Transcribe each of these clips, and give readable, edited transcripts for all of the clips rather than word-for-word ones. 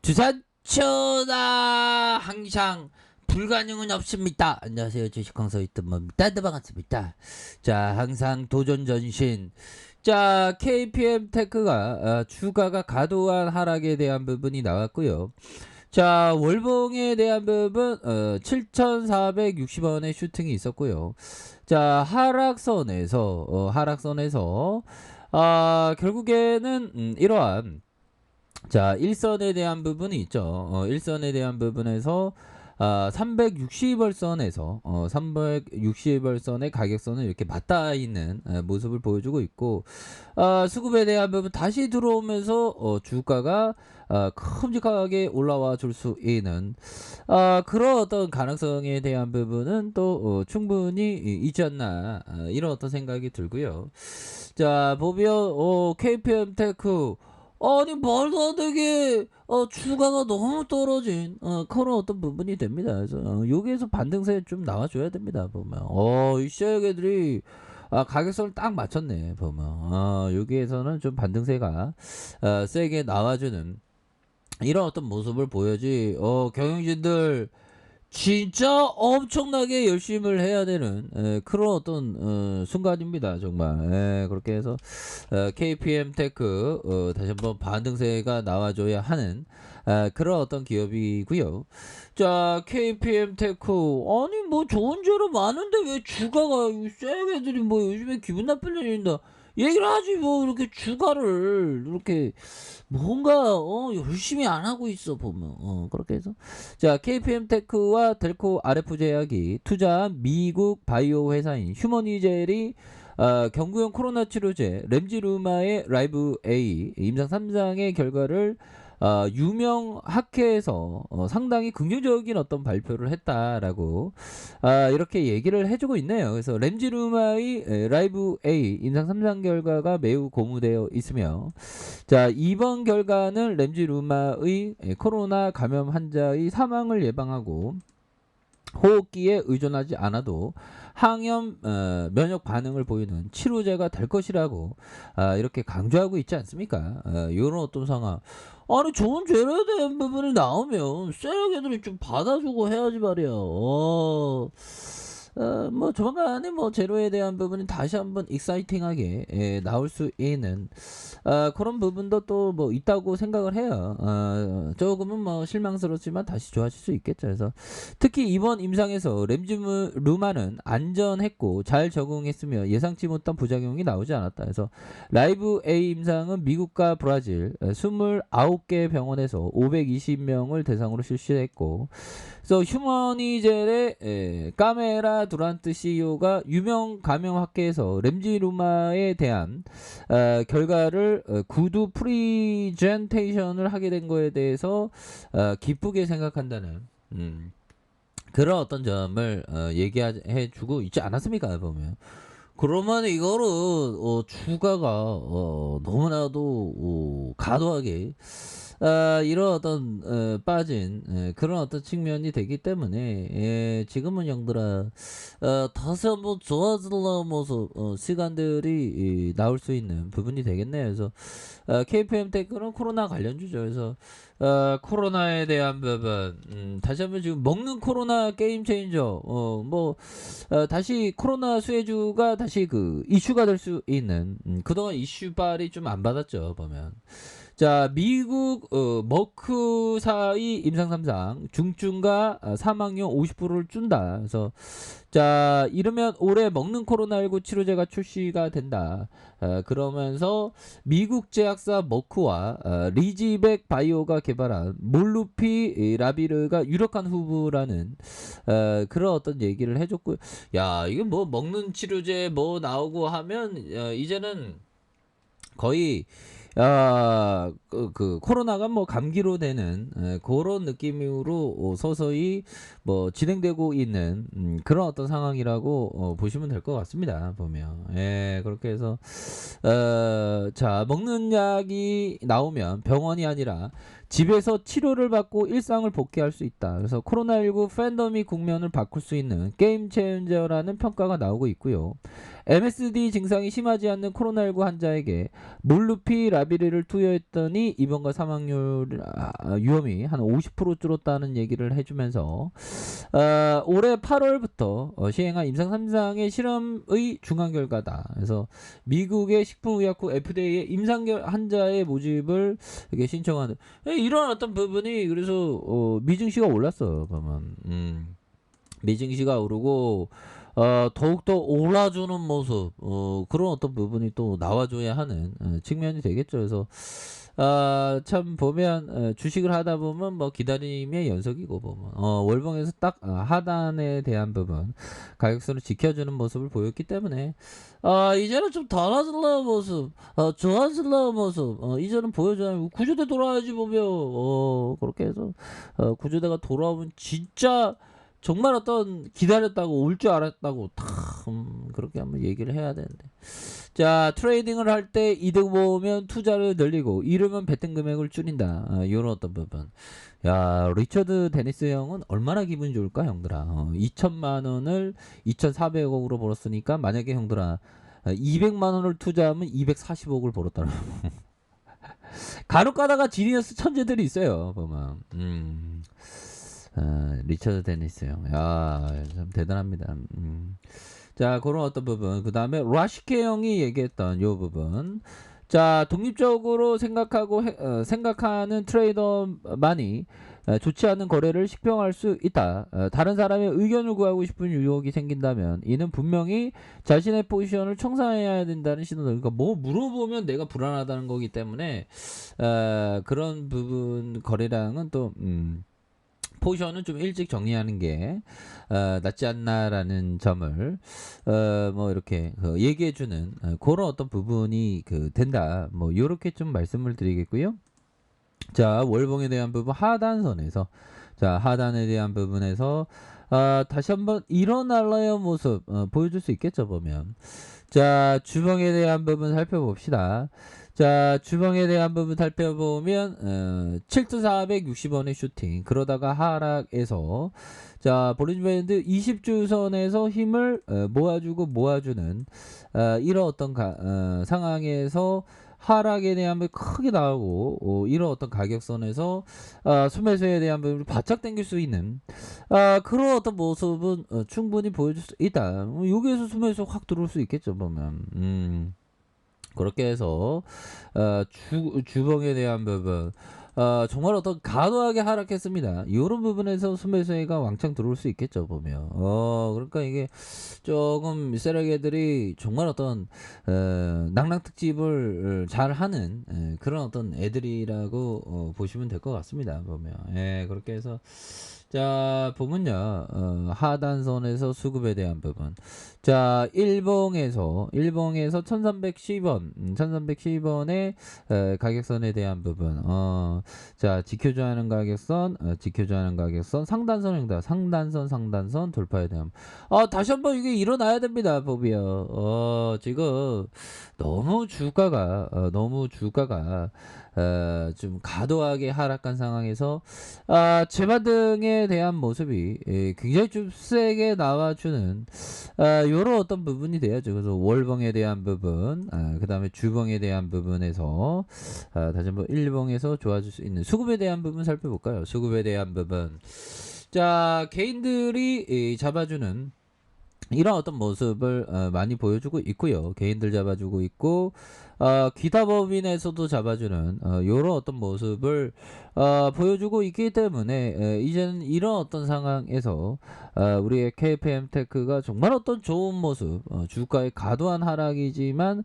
주산천하 항상 불가능은 없습니다. 안녕하세요. 주식광서 이뜸입니다. 네, 반갑습니다. 자, 항상 도전 전신. 자, KPM 테크가 주가가 과도한 하락에 대한 부분이 나왔고요. 자, 월봉에 대한 부분 7,460원의 슈팅이 있었고요. 자, 하락선에서 결국에는 이러한 자, 일선에 대한 부분이 있죠. 일선에 대한 부분에서 360월선에서 360월선의 가격선을 이렇게 맞닿아 있는 모습을 보여주고 있고, 수급에 대한 부분 다시 들어오면서 주가가 큼직하게 올라와 줄 수 있는 그런 어떤 가능성에 대한 부분은 또 충분히 있지 않나, 이런 어떤 생각이 들고요. 자, 보면 KPM 테크 아니 말도 안 되게 주가가 너무 떨어진 그런 어떤 부분이 됩니다. 그래서 여기에서 반등세 좀 나와줘야 됩니다. 보면 이 쉐어들이 가격선을 딱 맞췄네. 보면 여기에서는 좀 반등세가 세게 나와주는 이런 어떤 모습을 보여지. 경영진들 진짜 엄청나게 열심을 해야 되는 그런 어떤 순간입니다. 정말. 그렇게 해서 KPM 테크 다시 한번 반등세가 나와줘야 하는 그런 어떤 기업이고요. 자, KPM 테크 아니 뭐 좋은 재료 많은데 왜 주가가 쎄애들이 뭐 요즘에 기분 나쁠 일인다 얘기를 하지, 뭐 이렇게 주가를 이렇게 뭔가 열심히 안 하고 있어 보면. 그렇게 해서 자, KPM 테크와 델코 RF 제약이 투자한 미국 바이오 회사인 휴머니젤이 경구용 코로나 치료제 렘지루마의 라이브 A 임상 3상의 결과를 유명 학회에서 상당히 긍정적인 어떤 발표를 했다라고 이렇게 얘기를 해주고 있네요. 그래서 렘지루마의 라이브 A 임상 3상 결과가 매우 고무되어 있으며, 자, 이번 결과는 렘지루마의 코로나 감염 환자의 사망을 예방하고 호흡기에 의존하지 않아도 항염 면역 반응을 보이는 치료제가 될 것이라고 이렇게 강조하고 있지 않습니까? 이런 어떤 상황. 아니 좋은 재료에 대한 부분이 나오면 세력애들이 좀 받아주고 해야지 말이야. 뭐 조만간에 뭐 재료에 대한 부분이 다시 한번 익사이팅하게 나올 수 있는 그런 부분도 또 뭐 있다고 생각을 해요. 조금은 뭐 실망스럽지만 다시 좋아질 수 있겠죠. 그래서 특히 이번 임상에서 렘지루마는 안전했고 잘 적응했으며 예상치 못한 부작용이 나오지 않았다. 그래서 라이브 A 임상은 미국과 브라질 29개 병원에서 520명을 대상으로 실시했고, 그래서 휴머니젤의 까메라 두란트 CEO가 유명 감염학회에서 렘지루마에 대한 결과를 구두 프리젠테이션을 하게 된 거에 대해서 기쁘게 생각한다는 그런 어떤 점을 얘기해 주고 있지 않았습니까? 보면 그러면 이거를 주가가 너무나도 과도하게 이런 어떤 빠진 그런 어떤 측면이 되기 때문에 지금은 영들아 다시 한번 좋아지려면서 시간들이 나올 수 있는 부분이 되겠네요. 그래서 KPM 테크는 코로나 관련주죠. 그래서 코로나에 대한 부분 다시 한번 지금 먹는 코로나 게임 체인저 다시 코로나 수혜주가 다시 그 이슈가 될 수 있는 그동안 이슈발이 좀 안 받았죠. 보면 자, 미국 머크사의 임상 3상 중증과 사망률 50%를 준다. 그래서 자, 이러면 올해 먹는 코로나19 치료제가 출시가 된다. 그러면서 미국 제약사 머크와 리지백 바이오가 개발한 몰루피 라비르가 유력한 후보라는 그런 어떤 얘기를 해줬고, 야, 이게 뭐 먹는 치료제 뭐 나오고 하면 이제는 거의 그 코로나가 뭐 감기로 되는 그런 느낌으로 서서히 뭐 진행되고 있는 그런 어떤 상황이라고 보시면 될 것 같습니다. 보면 그렇게 해서 자, 먹는 약이 나오면 병원이 아니라 집에서 치료를 받고 일상을 복귀할 수 있다. 그래서 코로나19 팬데믹 국면을 바꿀 수 있는 게임 체인저라는 평가가 나오고 있고요. MSD 증상이 심하지 않는 코로나19 환자에게 몰루피 자비리를 투여했더니 입원과 사망률 위험이 한 50% 줄었다는 얘기를 해주면서 올해 8월부터 시행한 임상 3상의 실험의 중간 결과다. 그래서 미국의 식품의약국 FDA의 임상 환자의 모집을 이렇게 신청하는 이런 어떤 부분이 그래서 미증시가 올랐어요. 그러면 미증시가 오르고 더욱더 올라주는 모습 그런 어떤 부분이 또 나와줘야 하는 측면이 되겠죠. 그래서 참 보면 주식을 하다 보면 뭐 기다림의 연속이고 보면 월봉에서 딱 하단에 대한 부분 가격선을 지켜주는 모습을 보였기 때문에 이제는 좀 달라질라는 모습 좋아질라는 모습 이제는 보여줘야 구조대 돌아야지 보면 그렇게 해서 구조대가 돌아오면 진짜 정말 어떤 기다렸다고 올 줄 알았다고 그렇게 한번 얘기를 해야 되는데 자 트레이딩을 할 때 이득 보면 투자를 늘리고 이르면 베팅 금액을 줄인다 이런 어떤 부분 야 리처드 데니스 형은 얼마나 기분 좋을까 형들아 2천만원을 2,400억으로 벌었으니까 만약에 형들아 200만원을 투자하면 240억을 벌었더라 간혹 가다가 지니어스 천재들이 있어요 보면 리처드 데니스 형. 야, 참 대단합니다. 자, 그런 어떤 부분. 그 다음에 라시케 형이 얘기했던 요 부분. 자, 독립적으로 생각하는 트레이더만이 좋지 않은 거래를 식별할 수 있다. 다른 사람의 의견을 구하고 싶은 유혹이 생긴다면 이는 분명히 자신의 포지션을 청산해야 된다는 신호다. 그러니까 뭐 물어보면 내가 불안하다는 거기 때문에 그런 부분 거래량은 또 포지션은 좀 일찍 정리하는 게 낫지 않나라는 점을 뭐 이렇게 얘기해주는 그런 어떤 부분이 된다. 뭐 이렇게 좀 말씀을 드리겠고요. 자 월봉에 대한 부분 하단선에서 자 하단에 대한 부분에서 다시 한번 일어날라의 모습 보여줄 수 있겠죠 보면. 자 주봉에 대한 부분 살펴봅시다. 자 주봉에 대한 부분 살펴보면 7,460원의 슈팅 그러다가 하락에서 자 볼린저밴드 20주선에서 힘을 모아주는 이런 어떤 상황에서 하락에 대한 부분이 크게 나오고 이런 어떤 가격선에서 수매수에 대한 부분을 바짝 당길 수 있는 그런 어떤 모습은 충분히 보여줄 수 있다. 여기에서 수매수 확 들어올 수 있겠죠 보면. 그렇게 해서 주봉에 대한 부분 정말 어떤 과도하게 하락했습니다. 이런 부분에서 수매수가 왕창 들어올 수 있겠죠 보면. 그러니까 이게 조금 세력애들이 정말 어떤 낭랑 특집을 잘 하는 그런 어떤 애들이라고 보시면 될 것 같습니다 보면. 예, 그렇게 해서 자 보면요 하단선에서 수급에 대한 부분 자 일봉에서 1310원 1310원의 가격선에 대한 부분 자 지켜줘야 하는 가격선 상단선 돌파에 대한 다시 한번 이게 일어나야 됩니다 법이요. 지금 너무 주가가 좀 과도하게 하락한 상황에서 재반등에 대한 모습이 굉장히 좀 세게 나와주는 요런 어떤 부분이 돼야죠. 그래서 월봉에 대한 부분 그 다음에 주봉에 대한 부분에서 다시 한번 일봉에서 좋아질 수 있는 수급에 대한 부분 살펴볼까요? 수급에 대한 부분 자 개인들이 잡아주는 이런 어떤 모습을 많이 보여주고 있고요. 개인들 잡아주고 있고 기타법인에서도 잡아주는 이런 어떤 모습을 보여주고 있기 때문에 이제는 이런 어떤 상황에서 우리의 KPM테크가 정말 어떤 좋은 모습 주가의 과도한 하락이지만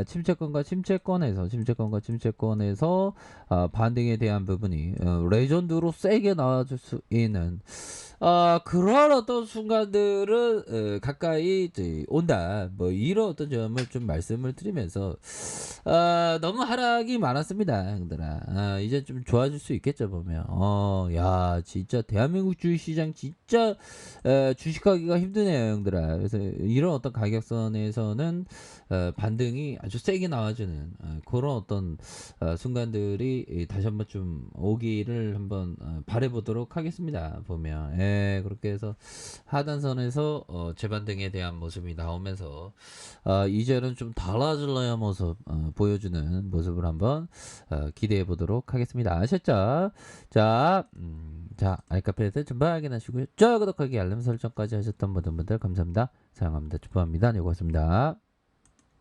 침체권과 침체권에서 반등에 대한 부분이 레전드로 세게 나와줄 수 있는 그런 어떤 순간들은 가까이 온다. 뭐 이런 어떤 점을 좀 말씀을 드리면서 너무 하락이 많았습니다, 형들아. 이제 좀 좋아질 수 있겠죠 보면. 야 진짜 대한민국 주식시장 진짜 주식하기가 힘드네요, 형들아. 그래서 이런 어떤 가격선에서는 반등이 아주 세게 나와주는 그런 어떤 순간들이 다시 한번 좀 오기를 한번 바라보도록 하겠습니다 보면. 그렇게 해서 하단선에서 재반등에 대한 모습이 나오면서 이제는 좀 달라질러야 모습 모습 보여주는 모습을 한번 기대해 보도록 하겠습니다. 아셨죠? 자, 자 알카페에서 좀 확인하시고요. 좋아요, 구독하기, 알림 설정까지 하셨던 모든 분들 감사합니다. 사랑합니다. 축복합니다. 네, 고맙습니다.